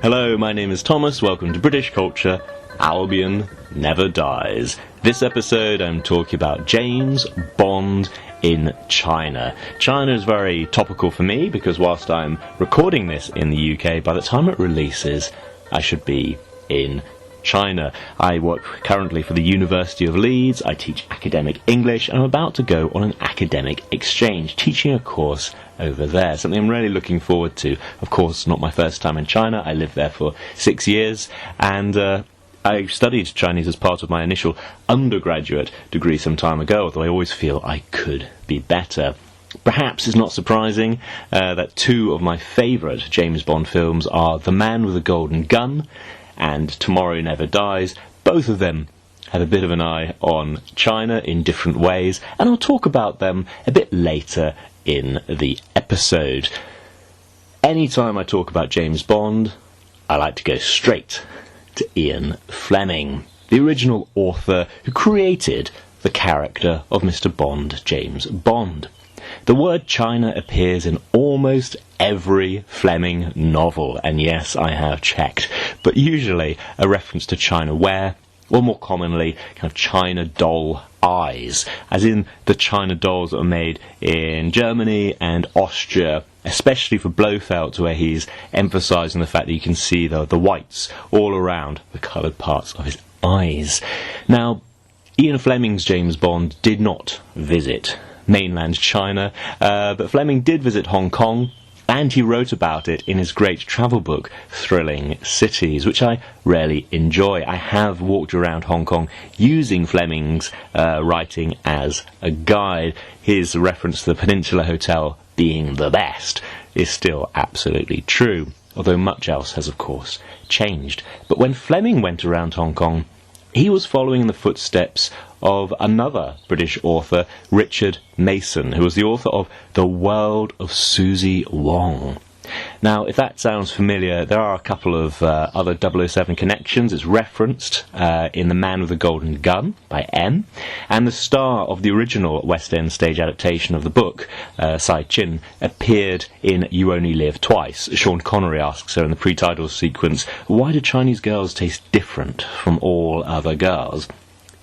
Hello, my name is Thomas. Welcome to British Culture. Albion Never Dies. This episode I'm talking about James Bond in China. China is very topical for me because whilst I'm recording this in the UK, by the time it releases, I should be in China. I work currently for the University of Leeds. I teach academic English and I'm about to go on an academic exchange, teaching a course over there. Something I'm really looking forward to. Of course, not my first time in China. I lived there for 6 years and I studied Chinese as part of my initial undergraduate degree some time ago, although I always feel I could be better. Perhaps it's not surprising that two of my favourite James Bond films are The Man with the Golden Gun and Tomorrow Never Dies. Both of them have a bit of an eye on China in different ways, and I'll talk about them a bit later in the episode. Anytime I talk about James Bond, I like to go straight to Ian Fleming, the original author who created the character of Mr. Bond, James Bond. The word China appears in almost every Fleming novel, and yes, I have checked, but usually a reference to China ware, or more commonly, kind of China doll eyes, as in the China dolls that are made in Germany and Austria, especially for Blofeld, where he's emphasising the fact that you can see the whites all around the coloured parts of his eyes. Now, Ian Fleming's James Bond did not visit mainland China, but Fleming did visit Hong Kong, and he wrote about it in his great travel book, Thrilling Cities, which I rarely enjoy. I have walked around Hong Kong using Fleming's writing as a guide. His reference to the Peninsula Hotel being the best is still absolutely true, although much else has, of course, changed. But when Fleming went around Hong Kong, he was following in the footsteps of another British author, Richard Mason, who was the author of The World of Suzie Wong. Now, if that sounds familiar, there are a couple of other 007 connections. It's referenced in The Man with the Golden Gun by M, and the star of the original West End stage adaptation of the book, Sai Chin, appeared in You Only Live Twice. Sean Connery asks her in the pre-title sequence, why do Chinese girls taste different from all other girls?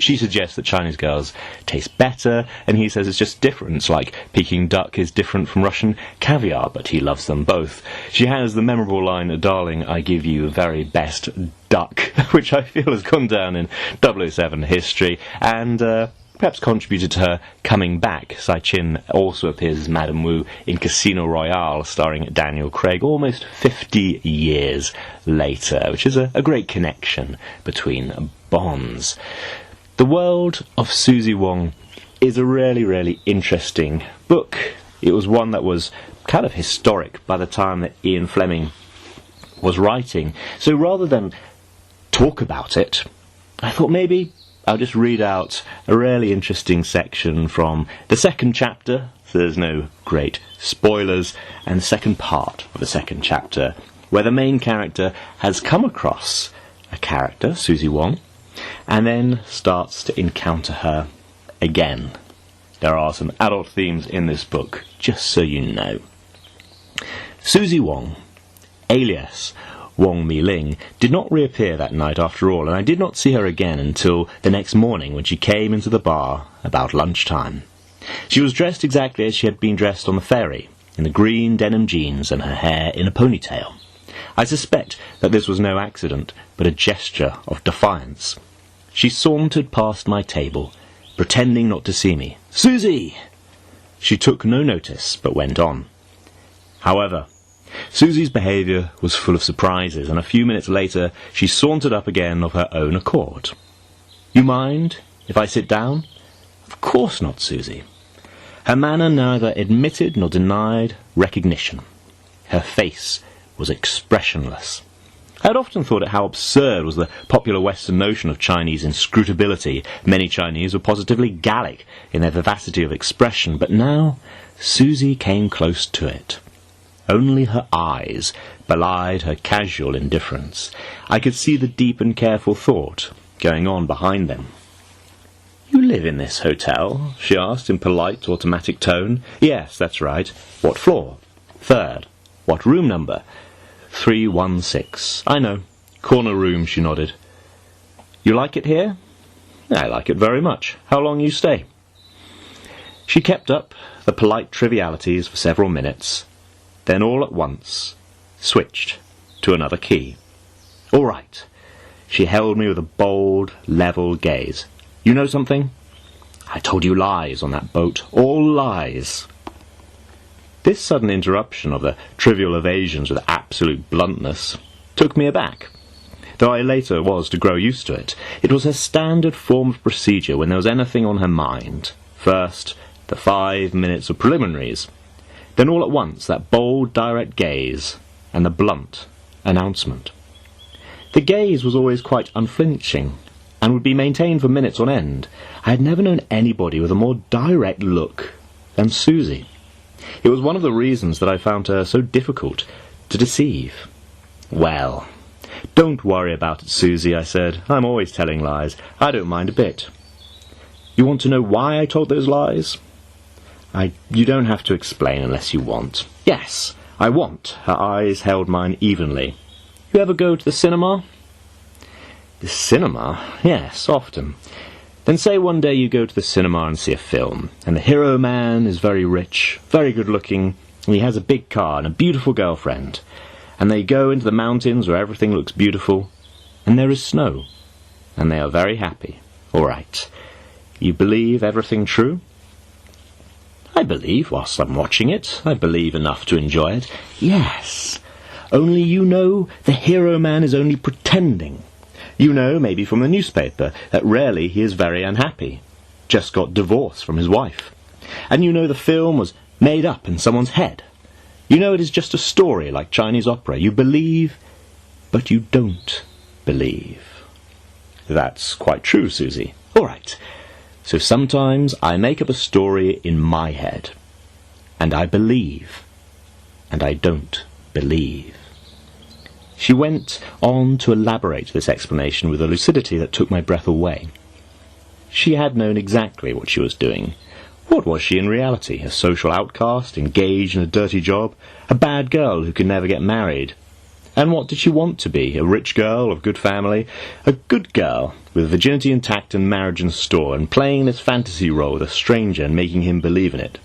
She suggests that Chinese girls taste better, and he says it's just different. It's like Peking duck is different from Russian caviar, but he loves them both. She has the memorable line, darling, I give you the very best duck, which I feel has gone down in 007 history, and perhaps contributed to her coming back. Sai Chin also appears as Madame Wu in Casino Royale, starring Daniel Craig, almost 50 years later, which is a great connection between Bonds. The World of Suzie Wong is a really, really interesting book. It was one that was kind of historic by the time that Ian Fleming was writing. So rather than talk about it, I thought maybe I'll just read out a really interesting section from the second chapter, so there's no great spoilers, and the second part of the second chapter, where the main character has come across a character, Suzie Wong, and then starts to encounter her again. There are some adult themes in this book, just so you know. Suzie Wong, alias Wong Mi-ling, did not reappear that night after all, and I did not see her again until the next morning when she came into the bar about lunchtime. She was dressed exactly as she had been dressed on the ferry, in the green denim jeans and her hair in a ponytail. I suspect that this was no accident, but a gesture of defiance. She sauntered past my table, pretending not to see me. Suzie! She took no notice, but went on. However, Susie's behaviour was full of surprises, and a few minutes later she sauntered up again of her own accord. You mind if I sit down? Of course not, Suzie. Her manner neither admitted nor denied recognition. Her face was expressionless. I had often thought it how absurd was the popular Western notion of Chinese inscrutability. Many Chinese were positively Gallic in their vivacity of expression, but now Suzie came close to it. Only her eyes belied her casual indifference. I could see the deep and careful thought going on behind them. You live in this hotel? She asked in polite, automatic tone. Yes, that's right. What floor? Third. What room number? 316. I know. Corner room, she nodded. You like it here? I like it very much. How long you stay? She kept up the polite trivialities for several minutes, then all at once switched to another key. All right. She held me with a bold, level gaze. You know something? I told you lies on that boat. All lies. This sudden interruption of the trivial evasions with absolute bluntness took me aback. Though I later was to grow used to it, it was her standard form of procedure when there was anything on her mind. First, the 5 minutes of preliminaries. Then all at once that bold, direct gaze and the blunt announcement. The gaze was always quite unflinching, and would be maintained for minutes on end. I had never known anybody with a more direct look than Suzie. It was one of the reasons that I found her so difficult to deceive. Well, don't worry about it, Suzie, I said. I'm always telling lies. I don't mind a bit. You want to know why I told those lies? You don't have to explain unless you want. Yes, I want. Her eyes held mine evenly. You ever go to the cinema? The cinema? Yes, often. Then say one day you go to the cinema and see a film, and the hero man is very rich, very good looking, and he has a big car and a beautiful girlfriend, and they go into the mountains where everything looks beautiful, and there is snow, and they are very happy. All right. You believe everything true? I believe whilst I'm watching it. I believe enough to enjoy it. Yes. Only you know the hero man is only pretending. You know, maybe from the newspaper, that rarely he is very unhappy. Just got divorced from his wife. And you know the film was made up in someone's head. You know it is just a story like Chinese opera. You believe, but you don't believe. That's quite true, Suzie. All right. So sometimes I make up a story in my head. And I believe. And I don't believe. She went on to elaborate this explanation with a lucidity that took my breath away. She had known exactly what she was doing. What was she in reality? A social outcast, engaged in a dirty job? A bad girl who could never get married? And what did she want to be? A rich girl of good family? A good girl, with virginity intact and marriage in store, and playing this fantasy role with a stranger and making him believe in it.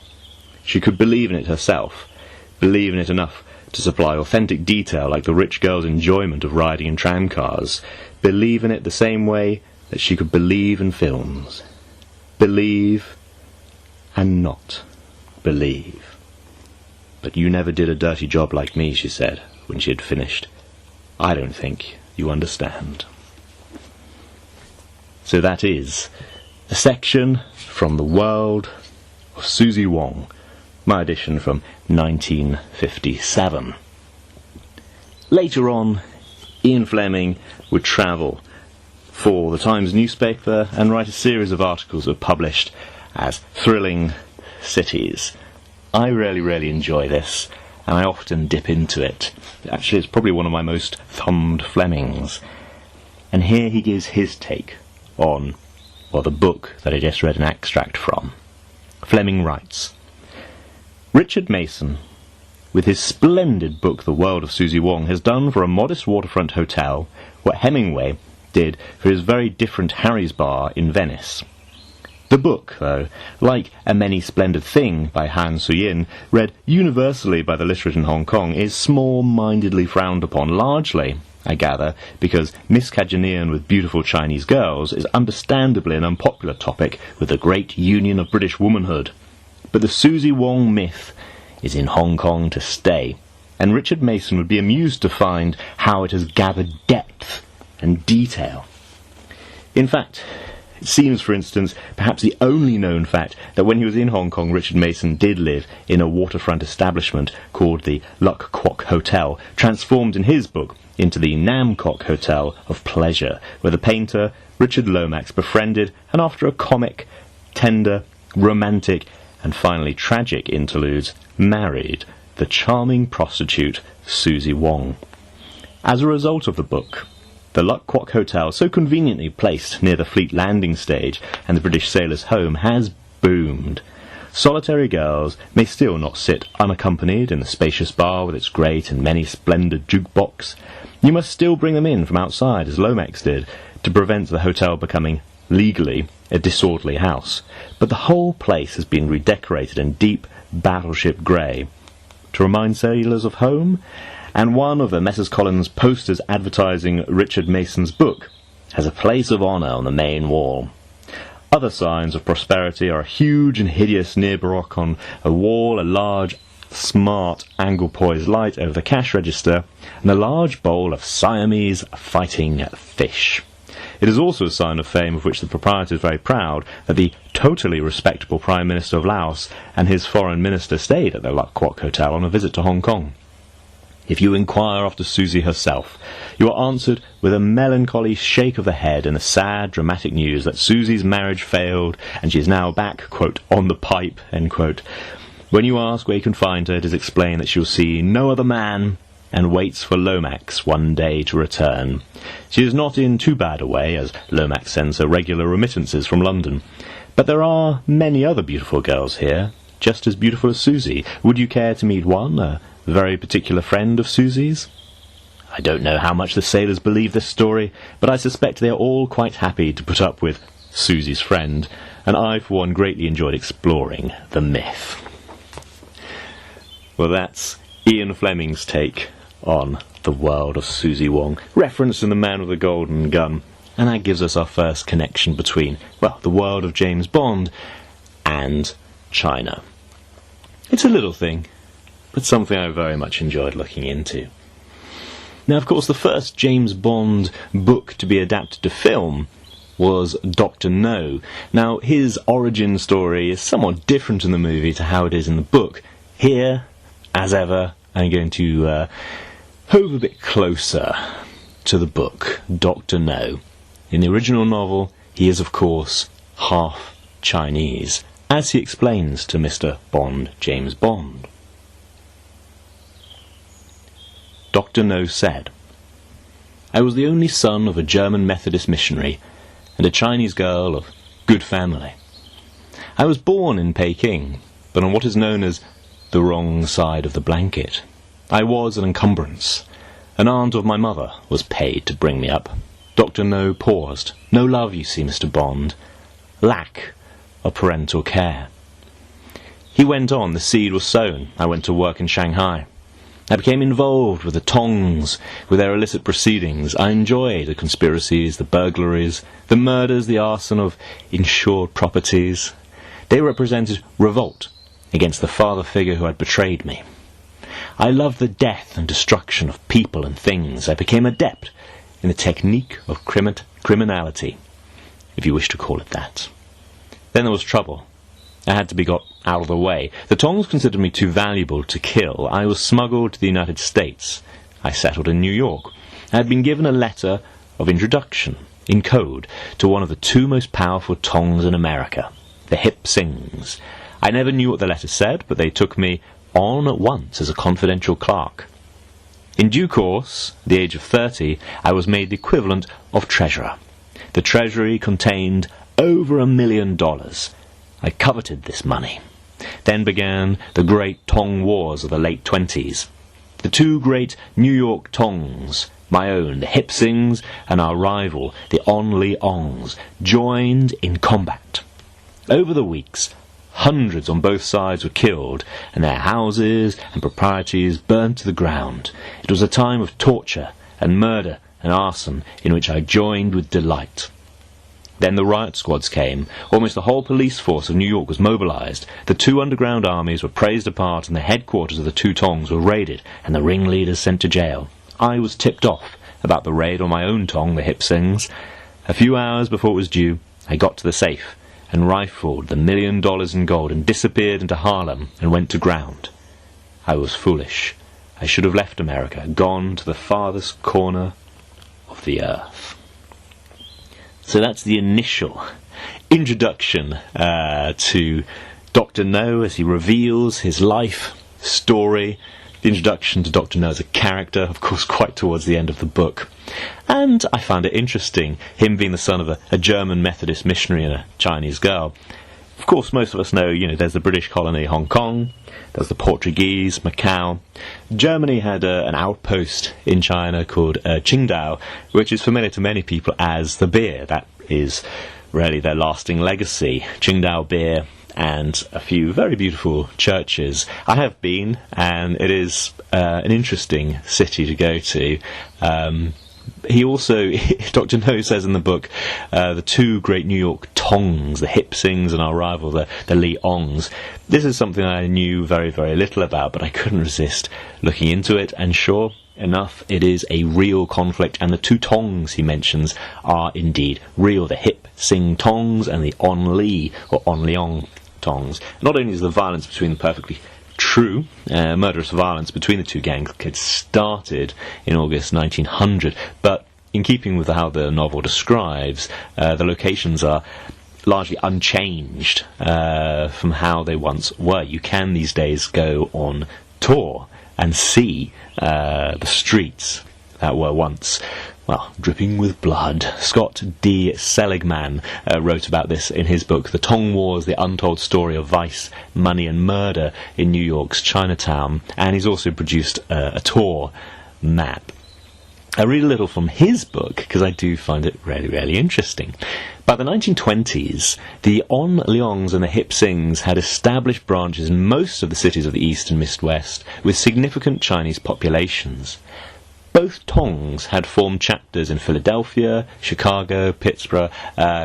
She could believe in it herself, believe in it enough to supply authentic detail like the rich girl's enjoyment of riding in tramcars, believe in it the same way that she could believe in films. Believe and not believe. But you never did a dirty job like me, she said, when she had finished. I don't think you understand. So that is a section from the world of Suzie Wong, my edition from 1957. Later on, Ian Fleming would travel for the Times newspaper and write a series of articles that were published as Thrilling Cities. I really enjoy this, and I often dip into it. Actually, it's probably one of my most thumbed Flemings. And here he gives his take on, the book that I just read an extract from. Fleming writes, Richard Mason, with his splendid book The World of Suzie Wong, has done for a modest waterfront hotel what Hemingway did for his very different Harry's Bar in Venice. The book, though, like A Many Splendid Thing by Han Suyin, read universally by the literate in Hong Kong, is small-mindedly frowned upon, largely, I gather, because miscegenation with beautiful Chinese girls is understandably an unpopular topic with the great union of British womanhood. But the Suzie Wong myth is in Hong Kong to stay, and Richard Mason would be amused to find how it has gathered depth and detail. In fact, it seems, for instance, perhaps the only known fact that when he was in Hong Kong, Richard Mason did live in a waterfront establishment called the Luck Kwok Hotel, transformed in his book into the Nam Kok Hotel of Pleasure, where the painter Richard Lomax befriended, and after a comic, tender, romantic, and finally tragic interludes, married the charming prostitute Suzie Wong. As a result of the book, the Luck Kwok Hotel, so conveniently placed near the Fleet landing stage and the British sailors' home, has boomed. solitary girls may still not sit unaccompanied in the spacious bar with its great and many splendid jukebox. You must still bring them in from outside, as Lomax did, to prevent the hotel becoming, legally, a disorderly house. But the whole place has been redecorated in deep battleship grey, to remind sailors of home, and one of the Messrs. Collins posters advertising Richard Mason's book has a place of honour on the main wall. Other signs of prosperity are a huge and hideous near baroque on a wall, a large, smart, angle-poised light over the cash register, and a large bowl of Siamese fighting fish. It is also a sign of fame of which the proprietor is very proud, that the totally respectable Prime Minister of Laos and his foreign minister stayed at the Luck Kwok Hotel on a visit to Hong Kong. If you inquire after Suzie herself, you are answered with a melancholy shake of the head and the sad, dramatic news that Susie's marriage failed and she is now back, quote, on the pipe, end quote. When you ask where you can find her, it is explained that she will see no other man and waits for Lomax one day to return. She is not in too bad a way, as Lomax sends her regular remittances from London. But there are many other beautiful girls here, just as beautiful as Suzie. Would you care to meet one, a very particular friend of Susie's? I don't know how much the sailors believe this story, but I suspect they are all quite happy to put up with Susie's friend, and I, for one, greatly enjoyed exploring the myth. Well, that's Ian Fleming's take on the world of Suzie Wong, referenced in The Man with the Golden Gun, and that gives us our first connection between, well, the world of James Bond and China. It's a little thing, but something I very much enjoyed looking into. Now, of course, the first James Bond book to be adapted to film was Dr. No. Now, his origin story is somewhat different in the movie to how it is in the book. Here, as ever, I'm going to hove a bit closer to the book, Dr. No. In the original novel, he is, of course, half Chinese, as he explains to Mr. Bond, James Bond. Dr. No said, "I was the only son of a German Methodist missionary and a Chinese girl of good family. I was born in Peking, but on what is known as the wrong side of the blanket. I was an encumbrance. An aunt of my mother was paid to bring me up." Dr. No paused. "No love, you see, Mr. Bond. Lack of parental care." He went on. "The seed was sown. I went to work in Shanghai. I became involved with the Tongs, with their illicit proceedings. I enjoyed the conspiracies, the burglaries, the murders, the arson of insured properties. They represented revolt against the father figure who had betrayed me. I loved the death and destruction of people and things. I became adept in the technique of criminality, if you wish to call it that. Then there was trouble. I had to be got out of the way. The Tongs considered me too valuable to kill. I was smuggled to the United States. I settled in New York. I had been given a letter of introduction, in code, to one of the two most powerful Tongs in America, the Hip Sings. I never knew what the letter said, but they took me on at once as a confidential clerk. In due course, at the age of 30, I was made the equivalent of treasurer. The treasury contained over $1 million. I coveted this money. Then began the great Tong Wars of the late 20s. The two great New York Tongs, my own, the Hip Sings, and our rival, the On Li Ongs, joined in combat. Over the weeks, hundreds on both sides were killed, and their houses and properties burnt to the ground. It was a time of torture and murder and arson in which I joined with delight. Then the riot squads came. Almost the whole police force of New York was mobilized. The two underground armies were praised apart, and the headquarters of the two Tongs were raided, and the ringleaders sent to jail. I was tipped off about the raid on my own Tong, the Hip Sings. A few hours before it was due, I got to the safe and rifled the $1 million in gold and disappeared into Harlem and went to ground. I was foolish. I should have left America, gone to the farthest corner of the earth." So that's the initial introduction to Dr. No as he reveals his life story. The introduction to Dr. No as a character, of course, quite towards the end of the book. And I found it interesting, him being the son of a German Methodist missionary and a Chinese girl. Of course, most of us know, there's the British colony Hong Kong, there's the Portuguese, Macau. Germany had an outpost in China called Qingdao, which is familiar to many people as the beer. That is really their lasting legacy. Qingdao beer and a few very beautiful churches. I have been, and it is an interesting city to go to. He also, Dr. No says in the book, the two great New York Tongs, the Hip Sings and our rival, the Li Ongs. This is something I knew very, very little about, but I couldn't resist looking into it, and sure enough, it is a real conflict, and the two Tongs he mentions are indeed real, the Hip Sing Tongs and the On Li, or On Leong Tongs. Not only is the violence between them perfectly true, murderous violence between the two gangs had started in August 1900, but in keeping with how the novel describes, the locations are largely unchanged from how they once were. You can these days go on tour and see the streets that were once, well, dripping with blood. Scott D. Seligman wrote about this in his book, The Tong Wars, The Untold Story of Vice, Money and Murder in New York's Chinatown, and he's also produced a tour map. I read a little from his book because I do find it really, really interesting. By the 1920s, the On Leongs and the Hip Sings had established branches in most of the cities of the East and Midwest with significant Chinese populations. Both Tongs had formed chapters in Philadelphia, Chicago, Pittsburgh,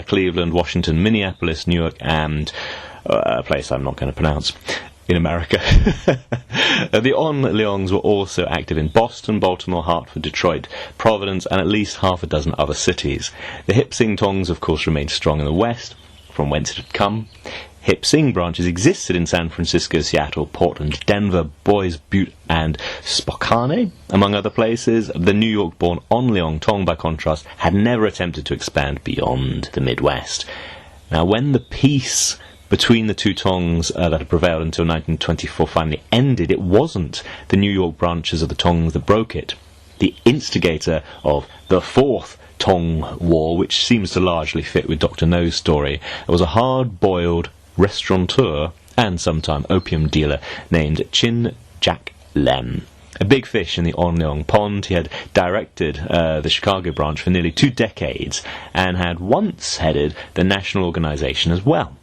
Cleveland, Washington, Minneapolis, New York, and a place I'm not going to pronounce, in America. The On Leongs were also active in Boston, Baltimore, Hartford, Detroit, Providence, and at least half a dozen other cities. The Hip Sing Tongs, of course, remained strong in the West, from whence it had come. Hip Sing branches existed in San Francisco, Seattle, Portland, Denver, Boise, Butte, and Spokane, among other places. The New York-born On Leong Tong, by contrast, had never attempted to expand beyond the Midwest. Now, when the peace between the two Tongs that had prevailed until 1924 finally ended, it wasn't the New York branches of the Tongs that broke it. The instigator of the Fourth Tong War, which seems to largely fit with Dr. No's story, was a hard-boiled restaurateur and sometime opium dealer named Chin Jack Lem. A big fish in the On Leong pond, he had directed the Chicago branch for nearly 2 decades and had once headed the national organization as well.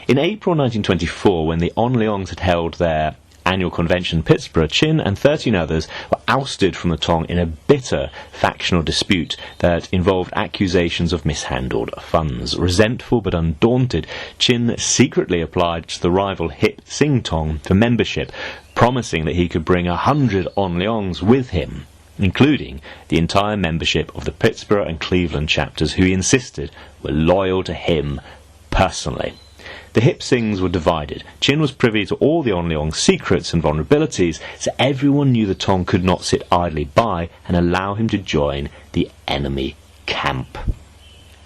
In April 1924, when the On Leongs had held their annual convention in Pittsburgh, Chin and 13 others were ousted from the Tong in a bitter factional dispute that involved accusations of mishandled funds. Resentful but undaunted, Chin secretly applied to the rival Hip Sing Tong for membership, promising that he could bring 100 On Leongs with him, including the entire membership of the Pittsburgh and Cleveland chapters, who he insisted were loyal to him personally. The Hip Sings were divided. Chin was privy to all the On Leong's secrets and vulnerabilities, so everyone knew the Tong could not sit idly by and allow him to join the enemy camp.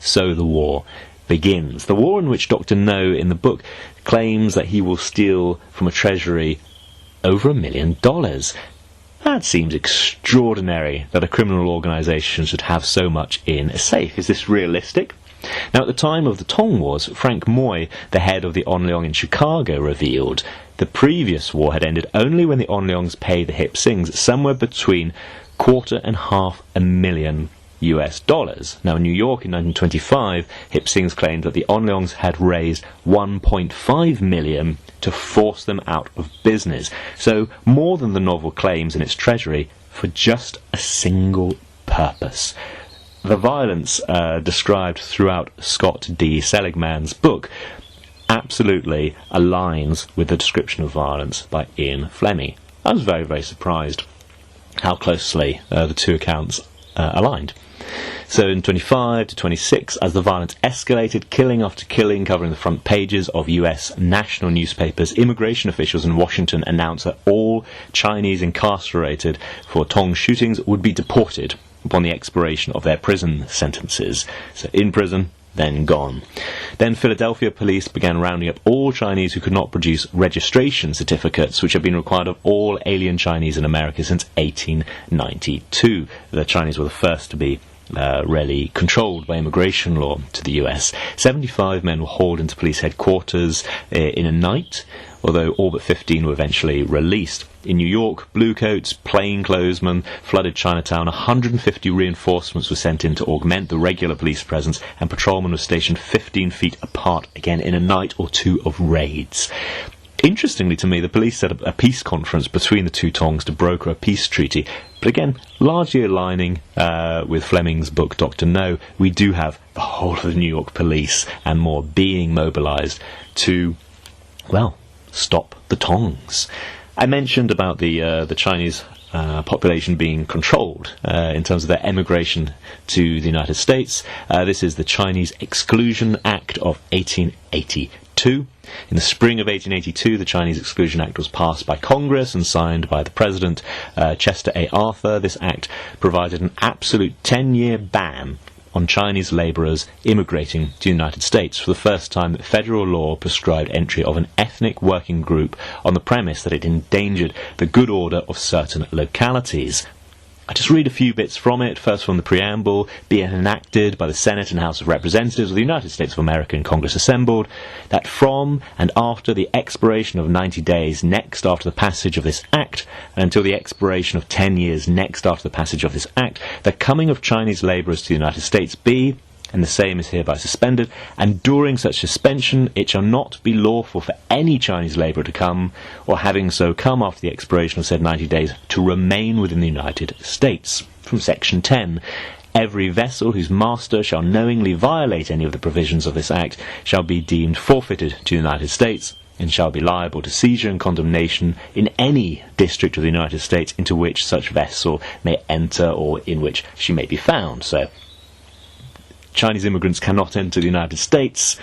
So the war begins. The war in which Dr. No in the book claims that he will steal from a treasury over $1 million. That seems extraordinary that a criminal organisation should have so much in a safe. Is this realistic? Now, at the time of the Tong Wars, Frank Moy, the head of the On Leong in Chicago, revealed the previous war had ended only when the On Leongs paid the Hip Sings somewhere between $250,000 US. Now, in New York in 1925, Hip Sings claimed that the On Leongs had raised $1.5 million to force them out of business. So, more than the novel claims in its treasury for just a single purpose. The violence described throughout Scott D. Seligman's book absolutely aligns with the description of violence by Ian Fleming. I was very, very surprised how closely the two accounts aligned. So in 25 to 26, as the violence escalated, killing after killing covering the front pages of US national newspapers, immigration officials in Washington announced that all Chinese incarcerated for Tong shootings would be deported upon the expiration of their prison sentences. So in prison, then gone. Then Philadelphia police began rounding up all Chinese who could not produce registration certificates, which had been required of all alien Chinese in America since 1892. The Chinese were the first to be really controlled by immigration law to the US. 75 men were hauled into police headquarters in a night, although all but 15 were eventually released. In New York, bluecoats, plainclothesmen flooded Chinatown. 150 reinforcements were sent in to augment the regular police presence, and patrolmen were stationed 15 feet apart, again in a night or two of raids. Interestingly to me, the police set up a peace conference between the two Tongs to broker a peace treaty. But again, largely aligning with Fleming's book Dr. No, we do have the whole of the New York police and more being mobilised to, well, stop the Tongs. I mentioned about the Chinese population being controlled in terms of their emigration to the United States. This is the Chinese Exclusion Act of 1882. In the spring of 1882, the Chinese Exclusion Act was passed by Congress and signed by the President, Chester A. Arthur. This act provided an absolute 10-year ban on Chinese labourers immigrating to the United States. For the first time, federal law prescribed entry of an ethnic working group on the premise that it endangered the good order of certain localities. I just read a few bits from it, first from the preamble. Be it enacted by the Senate and House of Representatives of the United States of America in Congress assembled, that from and after the expiration of 90 days next after the passage of this Act, and until the expiration of 10 years next after the passage of this Act, the coming of Chinese labourers to the United States be, and the same is hereby suspended, and during such suspension it shall not be lawful for any Chinese labourer to come, or having so come after the expiration of said 90 days, to remain within the United States. From Section 10, every vessel whose master shall knowingly violate any of the provisions of this Act shall be deemed forfeited to the United States, and shall be liable to seizure and condemnation in any district of the United States into which such vessel may enter or in which she may be found. So, Chinese immigrants cannot enter the United States.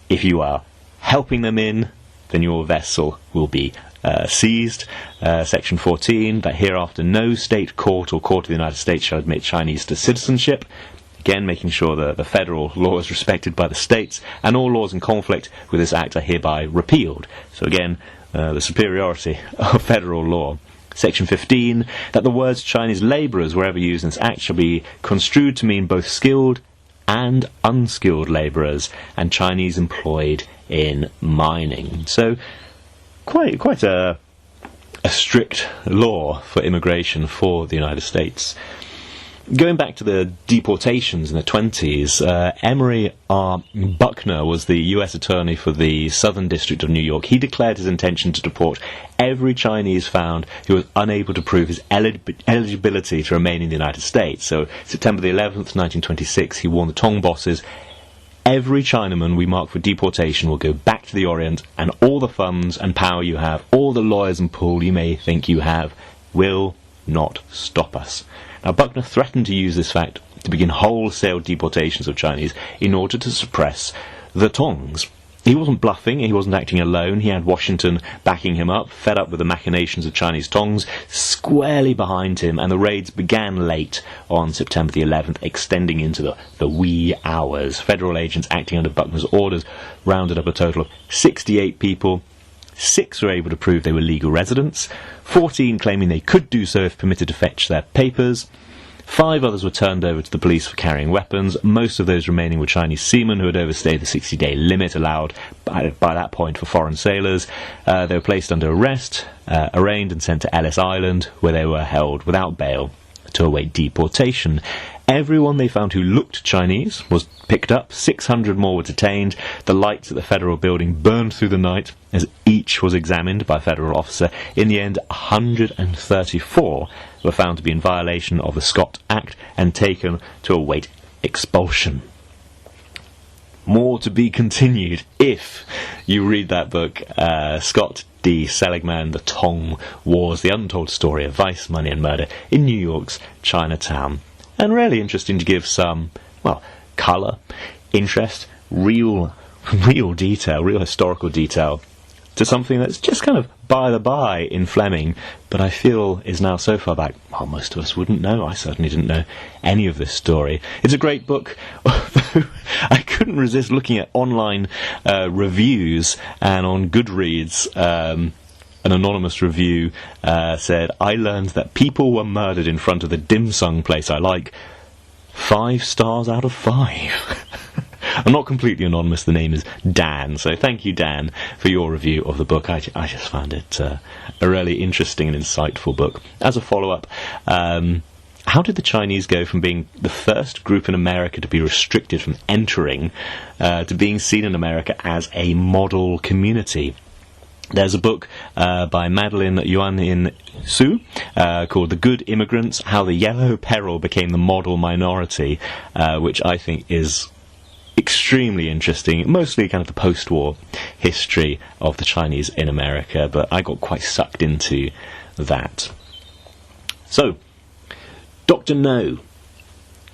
If you are helping them in, then your vessel will be seized. Section 14, that hereafter no state court or court of the United States shall admit Chinese to citizenship. Again, making sure that the federal law is respected by the states, and all laws in conflict with this act are hereby repealed. So again, the superiority of federal law. Section 15, that the words Chinese labourers, wherever used in this act, shall be construed to mean both skilled and unskilled labourers, and Chinese employed in mining. So, quite a strict law for immigration for the United States. Going back to the deportations in the 20s, Emory R. Buckner was the U.S. Attorney for the Southern District of New York. He declared his intention to deport every Chinese found who was unable to prove his eligibility to remain in the United States. So, September the 11th, 1926, he warned the Tong bosses, every Chinaman we mark for deportation will go back to the Orient, and all the funds and power you have, all the lawyers and pull you may think you have, will not stop us. Now, Buckner threatened to use this fact to begin wholesale deportations of Chinese in order to suppress the Tongs. He wasn't bluffing, he wasn't acting alone, he had Washington backing him up, fed up with the machinations of Chinese Tongs, squarely behind him, and the raids began late on September the 11th, extending into the wee hours. Federal agents acting under Buckner's orders rounded up a total of 68 people. 6 were able to prove they were legal residents, 14 claiming they could do so if permitted to fetch their papers. 5 others were turned over to the police for carrying weapons. Most of those remaining were Chinese seamen who had overstayed the 60-day limit allowed by that point for foreign sailors. They were placed under arrest, arraigned and sent to Ellis Island, where they were held without bail to await deportation. Everyone they found who looked Chinese was picked up. 600 more were detained. The lights at the federal building burned through the night as each was examined by a federal officer. In the end, 134 were found to be in violation of the Scott Act and taken to await expulsion. More to be continued if you read that book, Scott D. Seligman, The Tong Wars, the untold story of vice, money and murder in New York's Chinatown. And really interesting to give some, well, colour, interest, real detail, real historical detail to something that's just kind of by the by in Fleming, but I feel is now so far back, well, most of us wouldn't know. I certainly didn't know any of this story. It's a great book, although I couldn't resist looking at online reviews, and on Goodreads, an anonymous review said, I learned that people were murdered in front of the dim sum place I like 5 stars out of 5. I'm not completely anonymous, the name is Dan, so thank you, Dan, for your review of the book. I just found it a really interesting and insightful book. As a follow-up, how did the Chinese go from being the first group in America to be restricted from entering to being seen in America as a model community? There's a book by Madeline Yuan Su called The Good Immigrants, How the Yellow Peril Became the Model Minority, which I think is extremely interesting, mostly kind of the post-war history of the Chinese in America, but I got quite sucked into that. So, Dr. No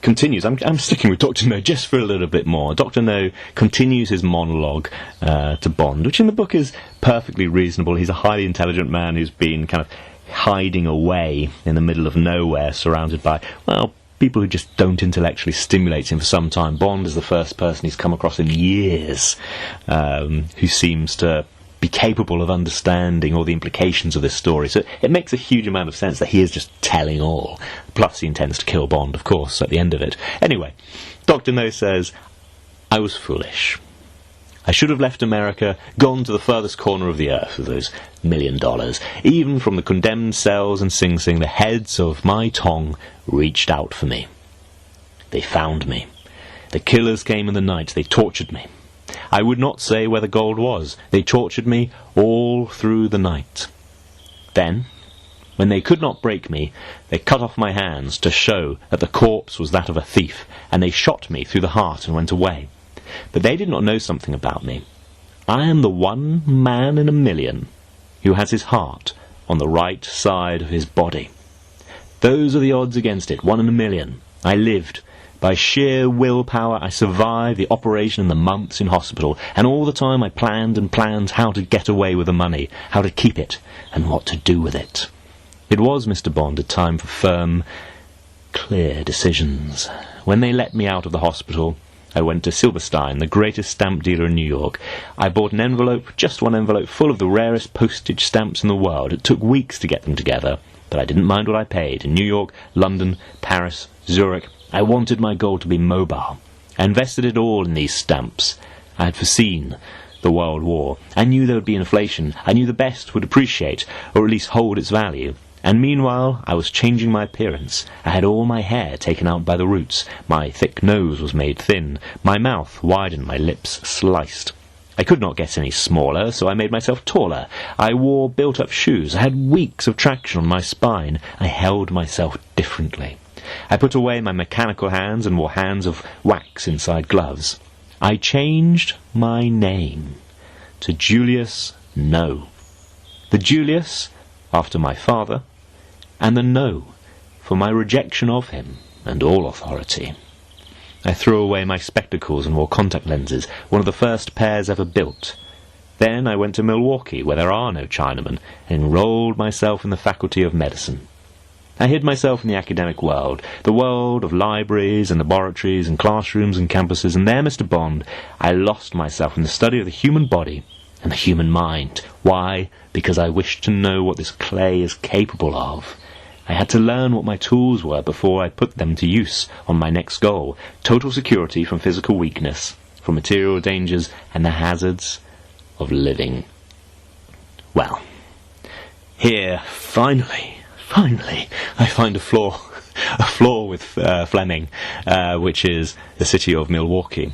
continues. I'm sticking with Dr. No just for a little bit more. Dr. No continues his monologue to Bond, which in the book is perfectly reasonable. He's a highly intelligent man who's been kind of hiding away in the middle of nowhere, surrounded by, well, people who just don't intellectually stimulate him for some time. Bond is the first person he's come across in years who seems to be capable of understanding all the implications of this story. So it makes a huge amount of sense that he is just telling all. Plus he intends to kill Bond, of course, at the end of it. Anyway, Dr. No says, I was foolish. I should have left America, gone to the furthest corner of the earth with those $1 million. Even from the condemned cells in Sing Sing, the heads of my Tong reached out for me. They found me. The killers came in the night. They tortured me. I would not say where the gold was. They tortured me all through the night. Then, when they could not break me, they cut off my hands to show that the corpse was that of a thief, and they shot me through the heart and went away. But they did not know something about me. I am the one man in 1,000,000 who has his heart on the right side of his body. Those are the odds against it, 1 in 1,000,000. I lived. By sheer willpower, I survived the operation and the months in hospital, and all the time I planned and planned how to get away with the money, how to keep it, and what to do with it. It was, Mr. Bond, a time for firm, clear decisions. When they let me out of the hospital, I went to Silverstein, the greatest stamp dealer in New York. I bought an envelope, just one envelope, full of the rarest postage stamps in the world. It took weeks to get them together, but I didn't mind what I paid. In New York, London, Paris, Zurich, I wanted my gold to be mobile. I invested it all in these stamps. I had foreseen the World War. I knew there would be inflation. I knew the best would appreciate, or at least hold its value. And meanwhile, I was changing my appearance. I had all my hair taken out by the roots. My thick nose was made thin. My mouth widened, my lips sliced. I could not get any smaller, so I made myself taller. I wore built-up shoes. I had weeks of traction on my spine. I held myself differently. I put away my mechanical hands and wore hands of wax inside gloves. I changed my name to Julius No. The Julius, after my father, and the No, for my rejection of him and all authority. I threw away my spectacles and wore contact lenses, one of the first pairs ever built. Then I went to Milwaukee, where there are no Chinamen, and enrolled myself in the Faculty of Medicine. I hid myself in the academic world, the world of libraries and laboratories and classrooms and campuses, and there, Mr. Bond, I lost myself in the study of the human body and the human mind. Why? Because I wished to know what this clay is capable of. I had to learn what my tools were before I put them to use on my next goal: total security from physical weakness, from material dangers and the hazards of living. Well, here, finally, I find a flaw with Fleming, which is the city of Milwaukee.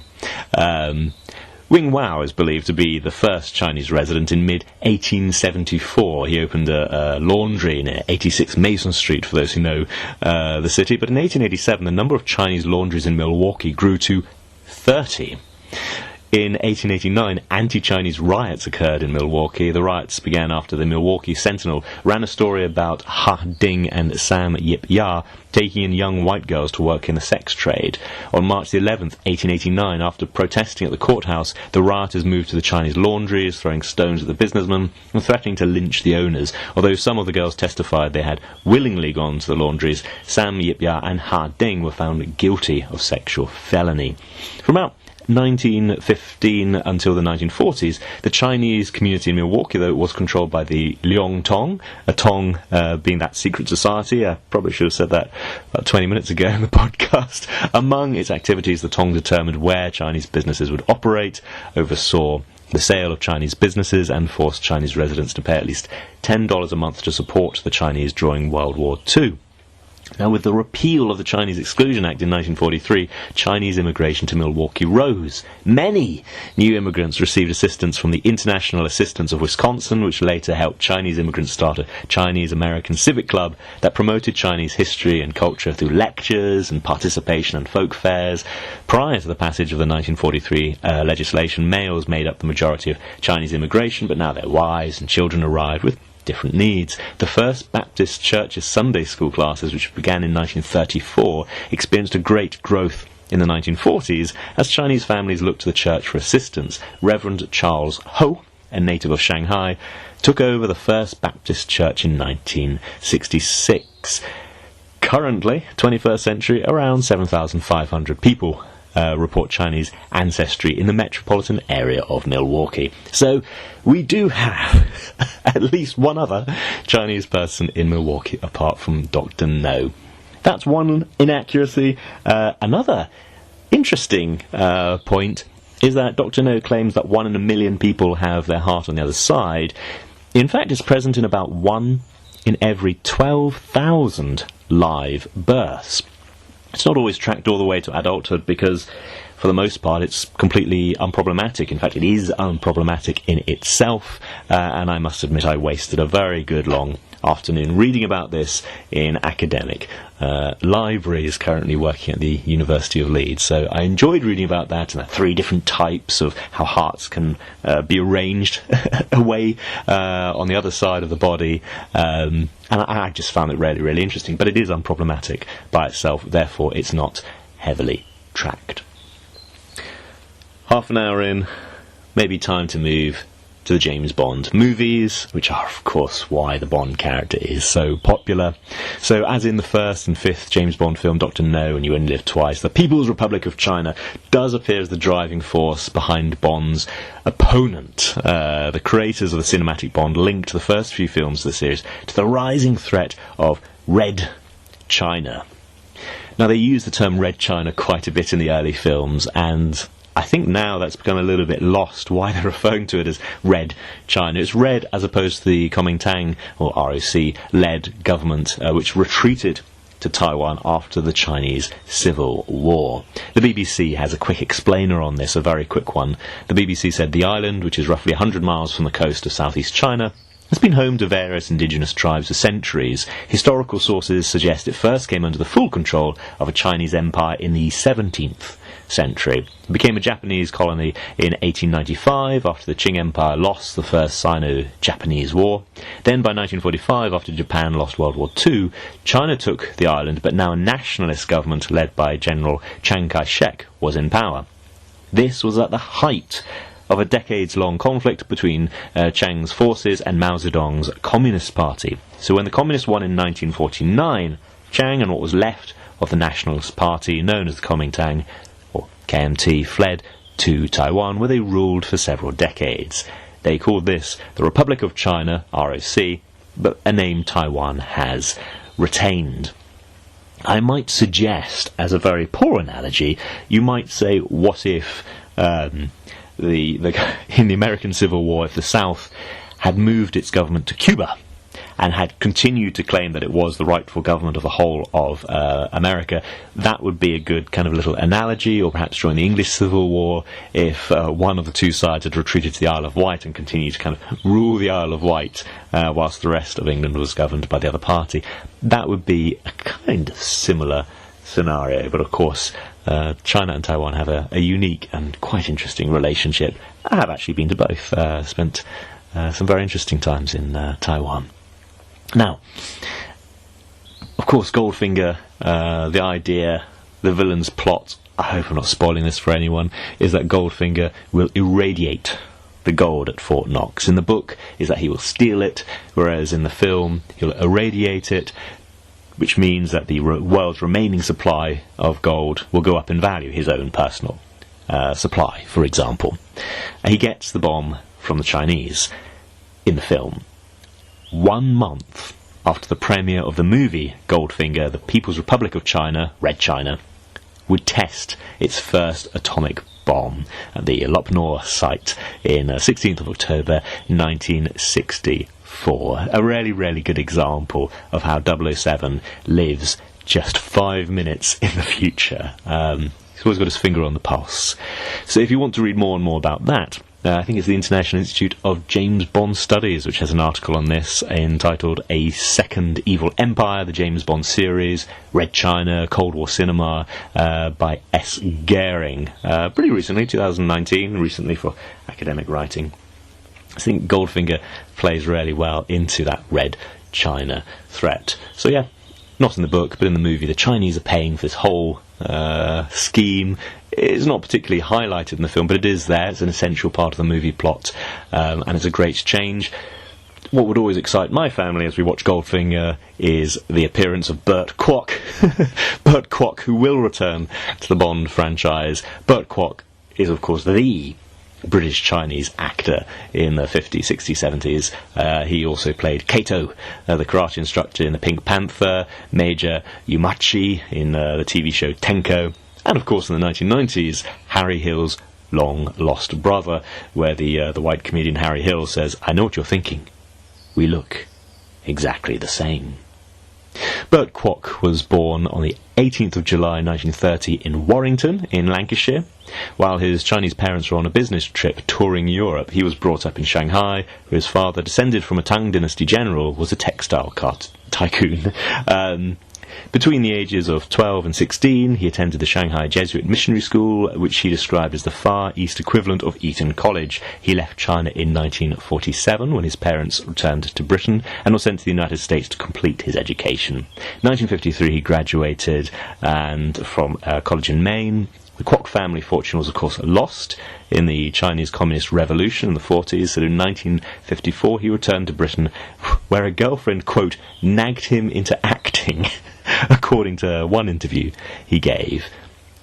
Wing Wao is believed to be the first Chinese resident in mid-1874. He opened a laundry near 86 Mason Street, for those who know the city. But in 1887, the number of Chinese laundries in Milwaukee grew to 30. In 1889, anti-Chinese riots occurred in Milwaukee. The riots began after the Milwaukee Sentinel ran a story about Ha Ding and Sam Yip Ya taking in young white girls to work in the sex trade. On March the 11th, 1889, after protesting at the courthouse, the rioters moved to the Chinese laundries, throwing stones at the businessmen and threatening to lynch the owners. Although some of the girls testified they had willingly gone to the laundries, Sam Yip Ya and Ha Ding were found guilty of sexual felony. From about 1915 until the 1940s, the Chinese community in Milwaukee, though, was controlled by the Tong, a Tong being that secret society. I probably should have said that about 20 minutes ago in the podcast. Among its activities, the Tong determined where Chinese businesses would operate, oversaw the sale of Chinese businesses, and forced Chinese residents to pay at least $10 a month to support the Chinese during World War II. Now, with the repeal of the Chinese Exclusion Act in 1943, Chinese immigration to Milwaukee rose. Many new immigrants received assistance from the International Assistance of Wisconsin, which later helped Chinese immigrants start a Chinese-American civic club that promoted Chinese history and culture through lectures and participation in folk fairs. Prior to the passage of the 1943 legislation, males made up the majority of Chinese immigration, but now their wives and children arrived with different needs. The First Baptist Church's Sunday school classes, which began in 1934, experienced a great growth in the 1940s as Chinese families looked to the church for assistance. Reverend Charles Ho, a native of Shanghai, took over the First Baptist Church in 1966. Currently, 21st century, around 7,500 people report Chinese ancestry in the metropolitan area of Milwaukee. So we do have at least one other Chinese person in Milwaukee apart from Dr. No. That's one inaccuracy. Another interesting point is that Dr. No claims that 1 in a million people have their heart on the other side. In fact, it's present in about 1 in every 12,000 live births. It's not always tracked all the way to adulthood because, for the most part, it's completely unproblematic. In fact, it is unproblematic in itself, and I must admit I wasted a very good long afternoon reading about this in academic libraries currently working at the University of Leeds. So I enjoyed reading about that and the 3 different types of how hearts can be arranged away on the other side of the body. And I just found it really, really interesting. But it is unproblematic by itself, therefore it's not heavily tracked. Half an hour in, maybe time to move to the James Bond movies, which are, of course, why the Bond character is so popular. So, as in the first and fifth James Bond film, Dr. No and You Only Live Twice, the People's Republic of China does appear as the driving force behind Bond's opponent. The creators of the cinematic Bond linked the first few films of the series to the rising threat of Red China. Now, they use the term Red China quite a bit in the early films, and I think now that's become a little bit lost, why they're referring to it as Red China. It's red as opposed to the Kuomintang, or ROC-led government, which retreated to Taiwan after the Chinese Civil War. The BBC has a quick explainer on this, a very quick one. The BBC said the island, which is roughly 100 miles from the coast of southeast China, has been home to various indigenous tribes for centuries. Historical sources suggest it first came under the full control of a Chinese empire in the 17th century. It became a Japanese colony in 1895 after the Qing Empire lost the First Sino-Japanese War. Then by 1945, after Japan lost World War II, China took the island, but now a nationalist government led by General Chiang Kai-shek was in power. This was at the height of a decades-long conflict between Chiang's forces and Mao Zedong's Communist Party. So when the Communists won in 1949, Chiang and what was left of the Nationalist Party, known as the Kuomintang, or KMT, fled to Taiwan, where they ruled for several decades. They called this the Republic of China, ROC, but a name Taiwan has retained. I might suggest, as a very poor analogy, you might say, what if in the American Civil War, if the South had moved its government to Cuba and had continued to claim that it was the rightful government of the whole of America, that would be a good kind of little analogy. Or perhaps during the English Civil War, if one of the two sides had retreated to the Isle of Wight and continued to kind of rule the Isle of Wight whilst the rest of England was governed by the other party, that would be a kind of similar scenario. But of course, China and Taiwan have a unique and quite interesting relationship. I have actually been to both, spent some very interesting times in Taiwan. Now, of course, Goldfinger, the idea, the villain's plot, I hope I'm not spoiling this for anyone, is that Goldfinger will irradiate the gold at Fort Knox. In the book is that he will steal it, whereas in the film he'll irradiate it, which means that the world's remaining supply of gold will go up in value, his own personal supply, for example. He gets the bomb from the Chinese in the film 1 month after the premiere of the movie Goldfinger. The People's Republic of China, Red China, would test its first atomic bomb at the Lop Nor site in 16th of October 1964. A really, really good example of how 007 lives just 5 minutes in the future. He's always got his finger on the pulse. So if you want to read more and more about that, I think it's the International Institute of James Bond Studies, which has an article on this entitled A Second Evil Empire, the James Bond series, Red China, Cold War Cinema, by S. Gehring. Pretty recently, 2019, recently for academic writing. I think Goldfinger plays really well into that Red China threat. So yeah, not in the book, but in the movie, the Chinese are paying for this whole scheme. It's not particularly highlighted in the film, but it is there. It's an essential part of the movie plot, and it's a great change. What would always excite my family as we watch Goldfinger is the appearance of Burt Kwok. Burt Kwok, who will return to the Bond franchise. Burt Kwok is, of course, the British-Chinese actor in the 50s, 60s, 70s. He also played Kato, the karate instructor in The Pink Panther, Major Yumachi in the TV show Tenko, and of course in the 1990s, Harry Hill's long-lost brother, where the white comedian Harry Hill says, "I know what you're thinking. We look exactly the same." Burt Kwok was born on the 18th of July 1930 in Warrington, in Lancashire. While his Chinese parents were on a business trip touring Europe, he was brought up in Shanghai, where his father, descended from a Tang dynasty general, was a textile tycoon. Between the ages of 12 and 16, he attended the Shanghai Jesuit Missionary School, which he described as the Far East equivalent of Eton College. He left China in 1947 when his parents returned to Britain and was sent to the United States to complete his education. 1953 he graduated from college in Maine. The Kwok family fortune was, of course, lost in the Chinese Communist Revolution in the 40s, so in 1954 he returned to Britain, where a girlfriend, quote, nagged him into acting, according to one interview he gave.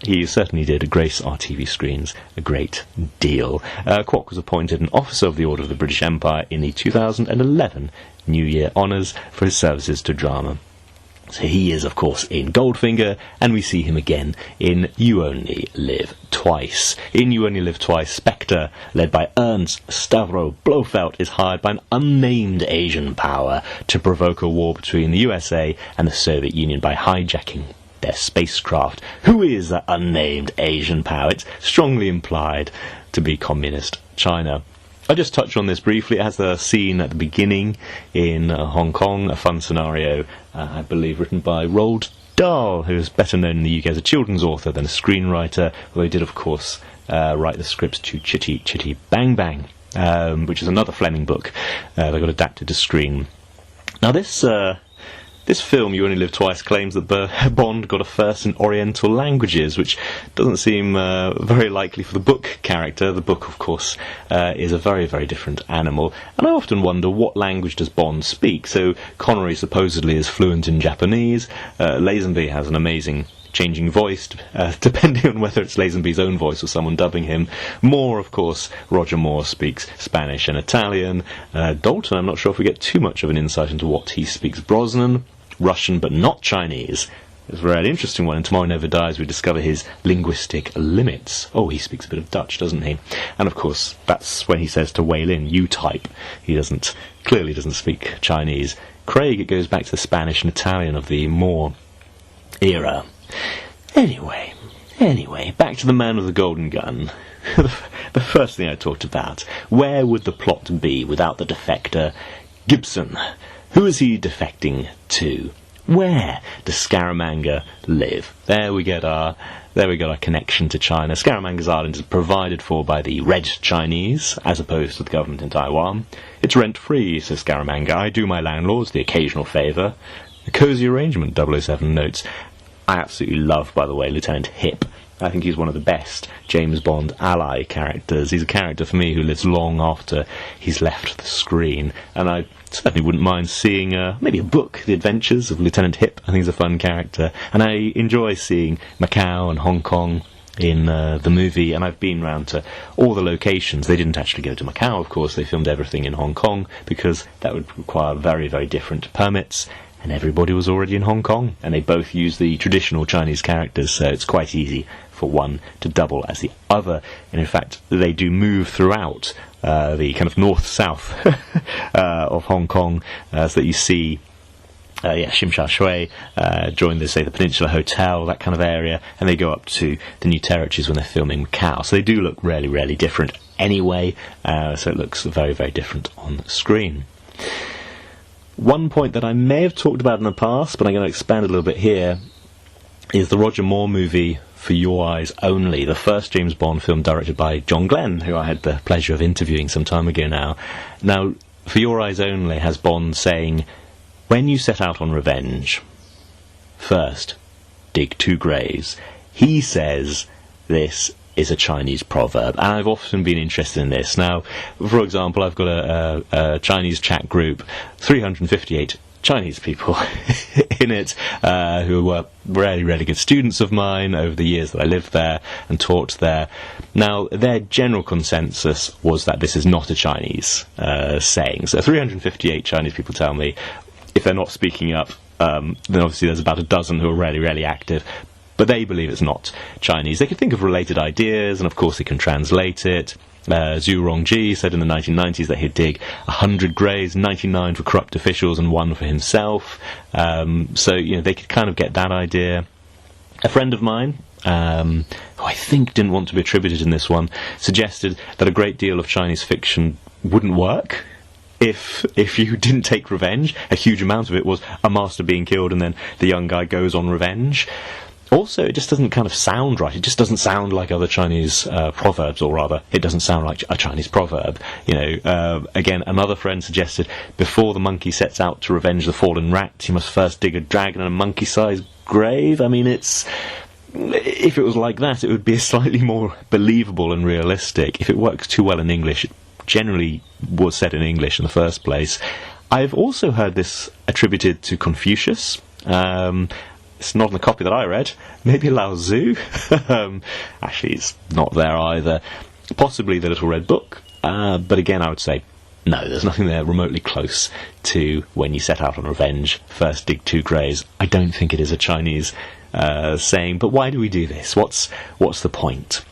He certainly did grace our TV screens a great deal. Kwok was appointed an Officer of the Order of the British Empire in the 2011 New Year Honours for his services to drama. So he is, of course, in Goldfinger, and we see him again in You Only Live Twice. In You Only Live Twice, Spectre, led by Ernst Stavro Blofeld, is hired by an unnamed Asian power to provoke a war between the USA and the Soviet Union by hijacking their spacecraft. Who is that unnamed Asian power? It's strongly implied to be Communist China. I'll just touch on this briefly. It has a scene at the beginning in Hong Kong, a fun scenario, I believe, written by Roald Dahl, who is better known in the UK as a children's author than a screenwriter, although he did, of course, write the scripts to Chitty Chitty Bang Bang, which is another Fleming book that got adapted to screen. Now, this film, You Only Live Twice, claims that Bond got a first in Oriental languages, which doesn't seem very likely for the book character. The book, of course, is a very, very different animal. And I often wonder, what language does Bond speak? So Connery supposedly is fluent in Japanese. Lazenby has an amazing changing voice, depending on whether it's Lazenby's own voice or someone dubbing him. Moore, of course, Roger Moore speaks Spanish and Italian. Dalton, I'm not sure if we get too much of an insight into what he speaks. Brosnan, Russian but not Chinese. It's a very interesting one. In Tomorrow Never Dies we discover his linguistic limits. Oh, he speaks a bit of Dutch, doesn't he? And of course, that's when he says to Wei Lin, you type. He clearly doesn't speak Chinese. Craig, it goes back to the Spanish and Italian of the Moore era. Anyway, back to the man with the golden gun. The first thing I talked about. Where would the plot be without the defector Gibson? Who is he defecting to? Where does Scaramanga live? There we get our connection to China. Scaramanga's island is provided for by the Red Chinese, as opposed to the government in Taiwan. It's rent-free, says Scaramanga. I do my landlords the occasional favour. A cosy arrangement, 007 notes. I absolutely love, by the way, Lieutenant Hip. I think he's one of the best James Bond ally characters. He's a character for me who lives long after he's left the screen, and I certainly wouldn't mind seeing maybe a book, The Adventures of Lieutenant Hip. I think he's a fun character, and I enjoy seeing Macau and Hong Kong in the movie, and I've been round to all the locations. They didn't actually go to Macau, of course. They filmed everything in Hong Kong because that would require very, very different permits, and everybody was already in Hong Kong, and they both use the traditional Chinese characters, so it's quite easy for one to double as the other. And in fact, they do move throughout the kind of north-south of Hong Kong, so that you see Shim Sha Shui, join the Peninsula Hotel, that kind of area, and they go up to the New Territories when they're filming Macau. So they do look really, really different anyway, so it looks very, very different on screen. One point that I may have talked about in the past, but I'm going to expand a little bit here, is the Roger Moore movie For Your Eyes Only, the first James Bond film directed by John Glen, who I had the pleasure of interviewing some time ago now. Now, For Your Eyes Only has Bond saying, "When you set out on revenge, first, dig 2 graves." He says this is a Chinese proverb, and I've often been interested in this. Now, for example, I've got a Chinese chat group, 358 Chinese people in it, who were really, really good students of mine over the years that I lived there and taught there. Now, their general consensus was that this is not a Chinese saying. So 358 Chinese people tell me, if they're not speaking up, then obviously there's about a dozen who are really, really active. But they believe it's not Chinese. They can think of related ideas, and of course they can translate it. Zhu Rongji said in the 1990s that he'd dig 100 graves, 99 for corrupt officials and 1 for himself. So, they could kind of get that idea. A friend of mine, who I think didn't want to be attributed in this one, suggested that a great deal of Chinese fiction wouldn't work if you didn't take revenge. A huge amount of it was a master being killed and then the young guy goes on revenge. Also, it just doesn't kind of sound right. It just doesn't sound like other Chinese proverbs, or rather, it doesn't sound like a Chinese proverb. Again, another friend suggested, before the monkey sets out to revenge the fallen rat, he must first dig a dragon and a monkey-sized grave. I mean, if it was like that, it would be slightly more believable and realistic. If it works too well in English, it generally was said in English in the first place. I've also heard this attributed to Confucius. It's not in the copy that I read. Maybe Lao Tzu. Actually, it's not there either. Possibly the Little Red Book. But again, I would say, no, there's nothing there remotely close to when you set out on revenge, first dig 2 graves. I don't think it is a Chinese saying. But why do we do this? What's the point?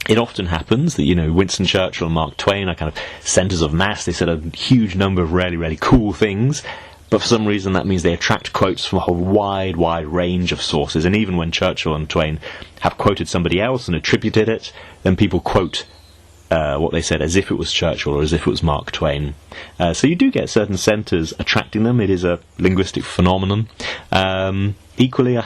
It often happens that, Winston Churchill and Mark Twain are kind of centres of mass. They said a huge number of really, really cool things. But for some reason that means they attract quotes from a whole wide range of sources. And even when Churchill and Twain have quoted somebody else and attributed it, then people quote what they said as if it was Churchill or as if it was Mark Twain. So you do get certain centres attracting them. It is a linguistic phenomenon. Equally,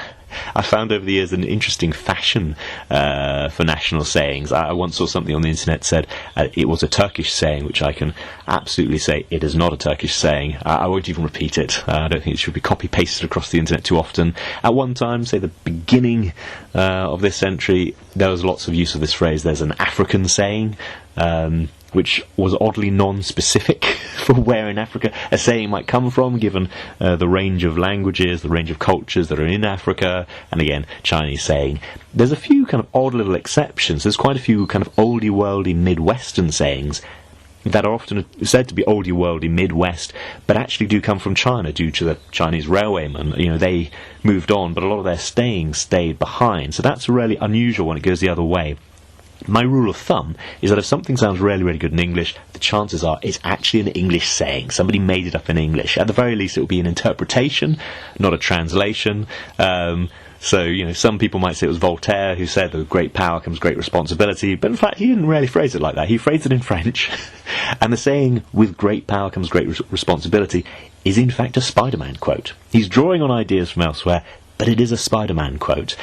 I found over the years an interesting fashion for national sayings. I once saw something on the internet said it was a Turkish saying, which I can absolutely say it is not a Turkish saying. I won't even repeat it. I don't think it should be copy-pasted across the internet too often. At one time, say the beginning of this century, there was lots of use of this phrase. There's an African saying, which was oddly non-specific for where in Africa a saying might come from, given the range of languages, the range of cultures that are in Africa, and again, Chinese saying. There's a few kind of odd little exceptions. There's quite a few kind of oldie-worldy Midwestern sayings that are often said to be oldie-worldy Midwest, but actually do come from China due to the Chinese railwaymen. They moved on, but a lot of their staying stayed behind. So that's really unusual when it goes the other way. My rule of thumb is that if something sounds really, really good in English, the chances are it's actually an English saying. Somebody made it up in English. At the very least, it will be an interpretation, not a translation. So, some people might say it was Voltaire who said that with great power comes great responsibility, but in fact, he didn't really phrase it like that. He phrased it in French. And the saying, with great power comes great responsibility, is in fact a Spider-Man quote. He's drawing on ideas from elsewhere, but it is a Spider-Man quote.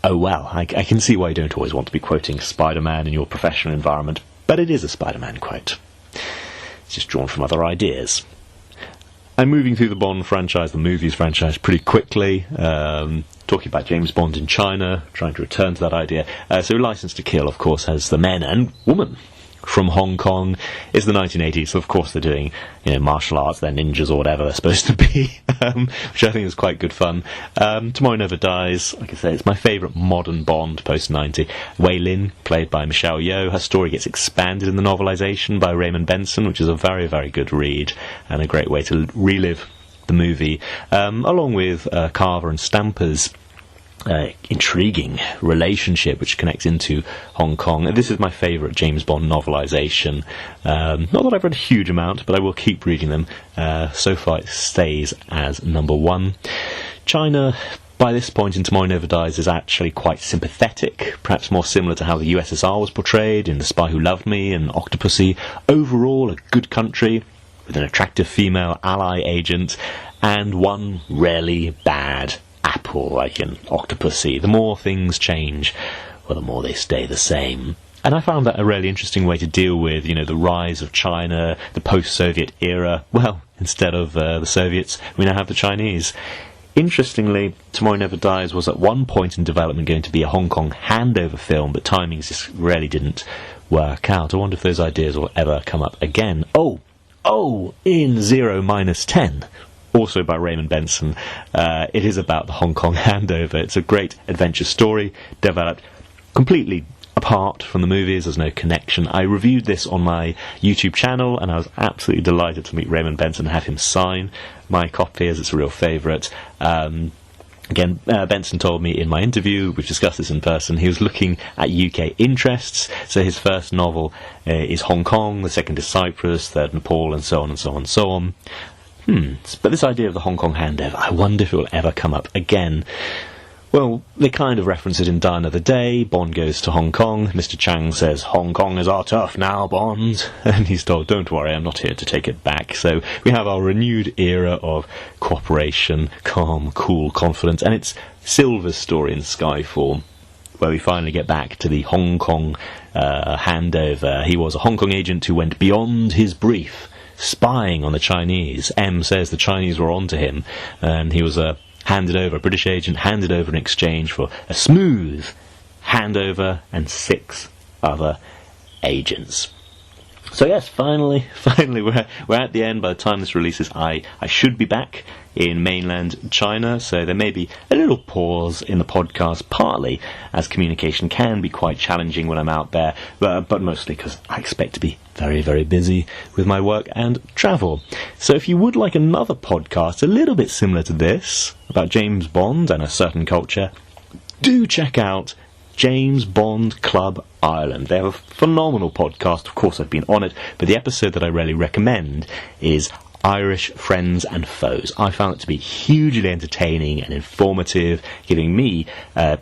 Oh well, I can see why you don't always want to be quoting Spider-Man in your professional environment, but it is a Spider-Man quote. It's just drawn from other ideas. I'm moving through the Bond franchise, the movies franchise, pretty quickly, talking about James Bond in China, trying to return to that idea. So License to Kill, of course, has the men and woman from Hong Kong. It's the 1980s, so of course they're doing, martial arts, they're ninjas or whatever they're supposed to be, which I think is quite good fun. Tomorrow Never Dies, like I say, it's my favourite modern Bond post-90. Wei Lin, played by Michelle Yeoh, her story gets expanded in the novelisation by Raymond Benson, which is a very, very good read and a great way to relive the movie, along with Carver and Stamper's intriguing relationship which connects into Hong Kong. This is my favourite James Bond novelisation. Not that I've read a huge amount, but I will keep reading them. So far it stays as number one. China, by this point in Tomorrow Never Dies, is actually quite sympathetic, perhaps more similar to how the USSR was portrayed in The Spy Who Loved Me and Octopussy. Overall, a good country with an attractive female ally agent and one rarely bad apple, like in Octopussy. The more things change, well, the more they stay the same. And I found that a really interesting way to deal with, the rise of China, the post-Soviet era. Well, instead of the Soviets, we now have the Chinese. Interestingly, Tomorrow Never Dies was at one point in development going to be a Hong Kong handover film, but timings just really didn't work out. I wonder if those ideas will ever come up again. Oh, in 0-10, also by Raymond Benson, it is about the Hong Kong handover. It's a great adventure story, developed completely apart from the movies. There's no connection. I reviewed this on my YouTube channel, and I was absolutely delighted to meet Raymond Benson and have him sign my copy, as it's a real favourite. Again, Benson told me in my interview, we've discussed this in person, he was looking at UK interests. So his first novel is Hong Kong, the second is Cyprus, third Nepal, and so on and so on and so on. But this idea of the Hong Kong handover, I wonder if it will ever come up again. Well, they kind of reference it in Die Another Day. Bond goes to Hong Kong. Mr. Chang says, "Hong Kong is our turf now, Bond." And he's told, "Don't worry, I'm not here to take it back." So we have our renewed era of cooperation, calm, cool, confidence. And it's Silver's story in Skyfall, where we finally get back to the Hong Kong handover. He was a Hong Kong agent who went beyond his brief, spying on the Chinese. M says the Chinese were onto him, and he was a British agent, handed over in exchange for a smooth handover and 6 other agents. So yes, finally, we're at the end. By the time this releases, I should be back in mainland China, so there may be a little pause in the podcast, partly as communication can be quite challenging when I'm out there, but mostly because I expect to be very, very busy with my work and travel. So if you would like another podcast a little bit similar to this, about James Bond and a certain culture, do check out James Bond Club Ireland. They have a phenomenal podcast. Of course, I've been on it, but the episode that I really recommend is Irish Friends and Foes. I found it to be hugely entertaining and informative, giving me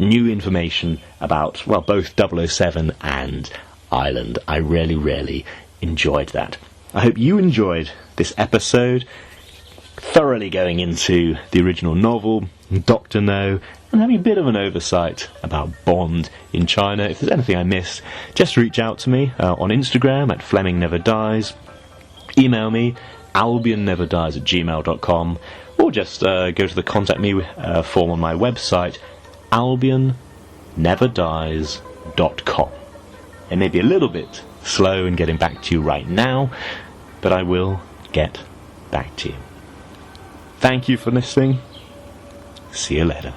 new information about, well, both 007 and Ireland. I really, really enjoyed that. I hope you enjoyed this episode, thoroughly going into the original novel, Dr. No, and having a bit of an oversight about Bond in China. If there's anything I missed, just reach out to me on Instagram at Fleming Never Dies. Email me, albionneverdies@gmail.com, or just go to the contact me form on my website, albionneverdies.com. It may be a little bit slow in getting back to you right now, but I will get back to you. Thank you for listening. See you later.